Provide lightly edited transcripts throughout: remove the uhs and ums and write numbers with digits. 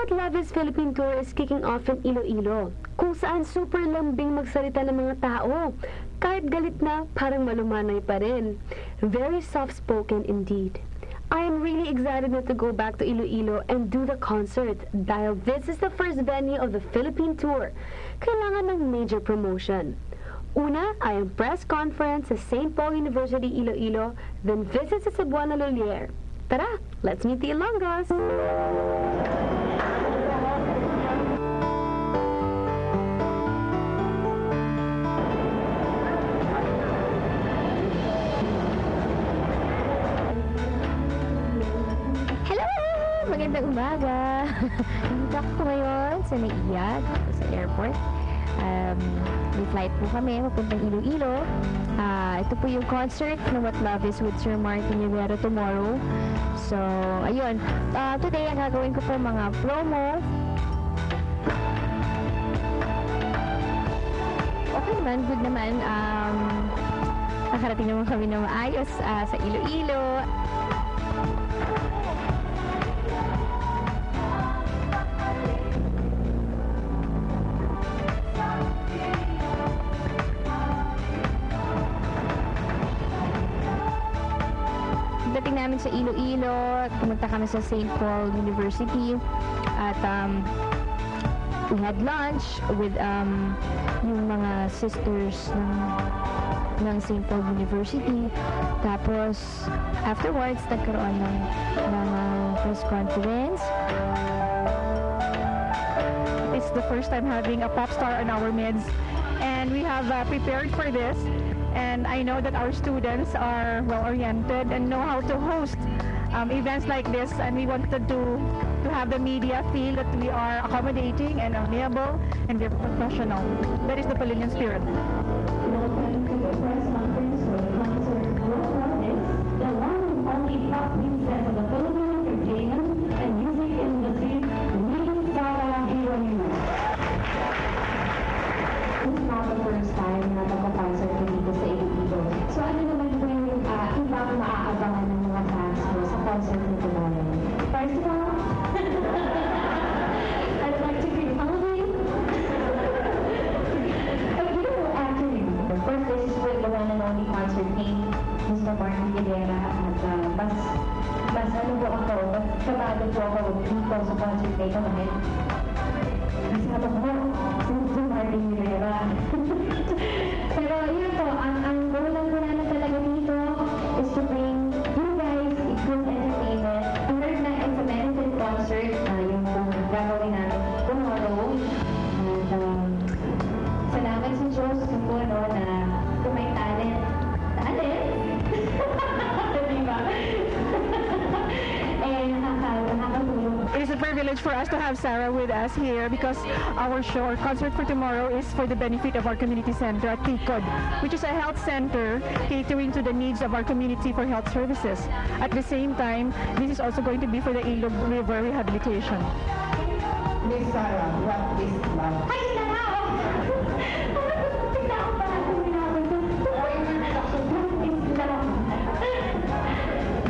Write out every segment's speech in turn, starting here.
What Love is Philippine Tour is kicking off in Iloilo, kung saan super lambing magsalita ng mga tao. Kahit galit na, parang malumanay pa rin. Very soft-spoken indeed. I am really excited to go back to Iloilo and do the concert dahil this is the first venue of the Philippine Tour. Kailangan ng major promotion. Una ay ang press conference sa St. Paul University, Iloilo, then visit sa Cebuana Lolier. Tara, let's meet the Ilonggos! Magandang umaga! Nandito ako ngayon sa Naiya, sa airport. May flight po kami, papuntang Iloilo. Ito po yung concert ng What Love Is with Sir Martin Rivera tomorrow. So, ayun. Today, ang gagawin ko po mga promo. Okay naman, good naman. Nakarating naman kami na maayos sa Iloilo. Dating namin sa Iloilo, pumunta kami sa St. Paul University at we had lunch with yung mga sisters ng St. Paul University. Tapos afterwards, nagkaroon ng press conference. It's the first time having a pop star in our midst, and we have prepared for this. And I know that our students are well-oriented and know how to host events like this, and we wanted to have the media feel that we are accommodating and amiable and very professional. That is the Pallinian spirit. Welcome to the press conference for the concert What Love Is, the one and only pop princess of the Philippine entertainment and music industry, Miss Sarah Geronimo. This is not the first time na nagpa-concert ko dito sa Iloilo. So ano naman po yung ibang maaabangan ng mga fans mo sa concert mo tomorrow? First of all, I'd like to greet all of you. Actually, the first this is with the one and only concert king, Mr. Martin Rivera. At mas ano po ako, mas kabado po ako dito sa concert na ito ngayon. Kasi ako po, si Martin Rivera. Pero yun po, ang goal lang po namin talaga dito is to bring you guys good entertainment. I heard na it's a medicine concert, yung gagawin namin tomorrow. And salamat sa Diyos kung po na kung may talent. Talent? Diba? Nakakatulong. It is a privilege for us to have Sarah with us here because our show, our concert for tomorrow is for the benefit of our community center at TICOD, which is a health center catering to the needs of our community for health services. At the same time, this is also going to be for the Ilog River rehabilitation. Miss Sarah, what is love? Ay, nakaw! Tignan ko pa natin ginagawa ito.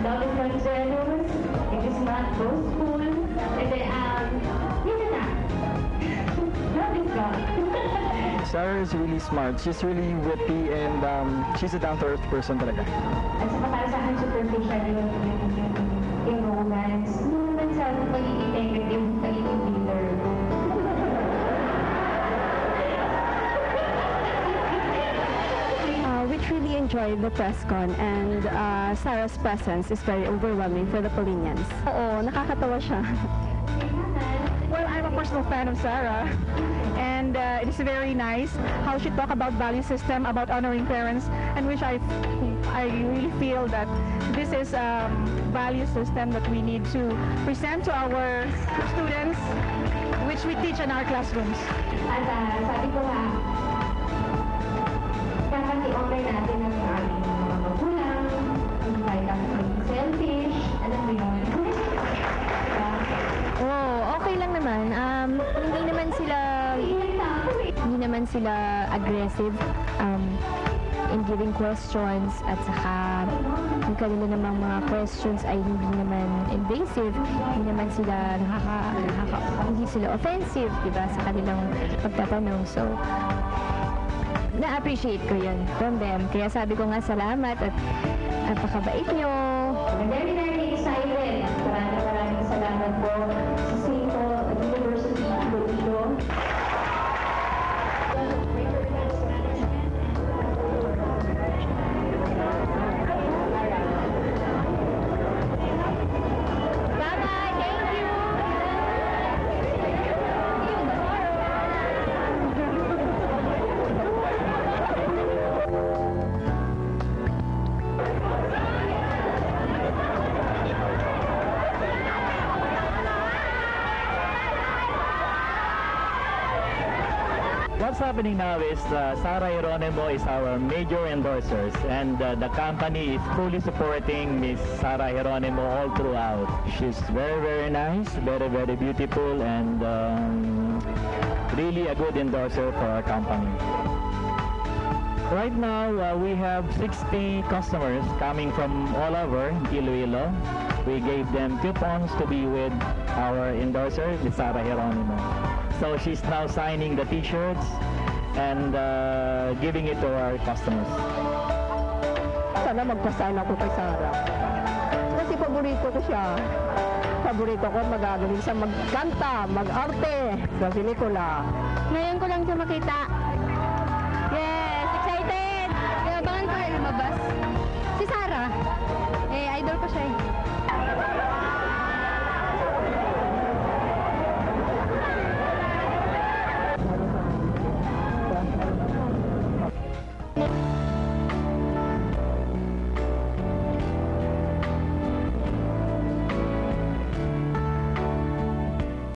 Love is not jealous. It is not boastful. And then, yun na. Love is God. Sarah is really smart. She's really witty and she's a down-to-earth person talaga. At saka para sa akin, superficial yung romance. Hindi naman sa pagiging negative, pagiging bitter. We truly enjoyed the press con and Sarah's presence is very overwhelming for the Pallinians. Oo, nakakatawa siya. Well, I'm a personal fan of Sarah, and it is very nice how she talk about value system, about honoring parents, and which I really feel that this is a value system that we need to present to our students, which we teach in our classrooms. At sabi ko nga, dapat i-honor natin ang aming mga magulang, hindi tayo dapat maging selfish, alam mo yun. Oh, okay lang naman. Hindi naman sila aggressive. endearing questions at saka yung kanila namang mga questions ay hindi naman invasive, hindi naman sila hindi sila offensive, di ba, sa kanilang pagtatanong. So, na-appreciate ko yun from them. Kaya sabi ko nga salamat at napakabait nyo. Very, very excited. Maraming salamat po sa St. University Iloilo. What's happening now is Sarah Geronimo is our major endorsers, and the company is fully supporting Miss Sarah Geronimo all throughout. She's very, very nice, very, very beautiful, and really a good endorser for our company. Right now, we have 60 customers coming from all over Iloilo. We gave them coupons to be with our endorser, Miss Sarah Geronimo. So she's now signing the t-shirts and giving it to our customers. Sana magpasign ako kay Sarah. Kasi paborito ko siya. Paborito ko magagaling siya magkanta, mag-arte sa pelikula. Ngayon ko lang siya makita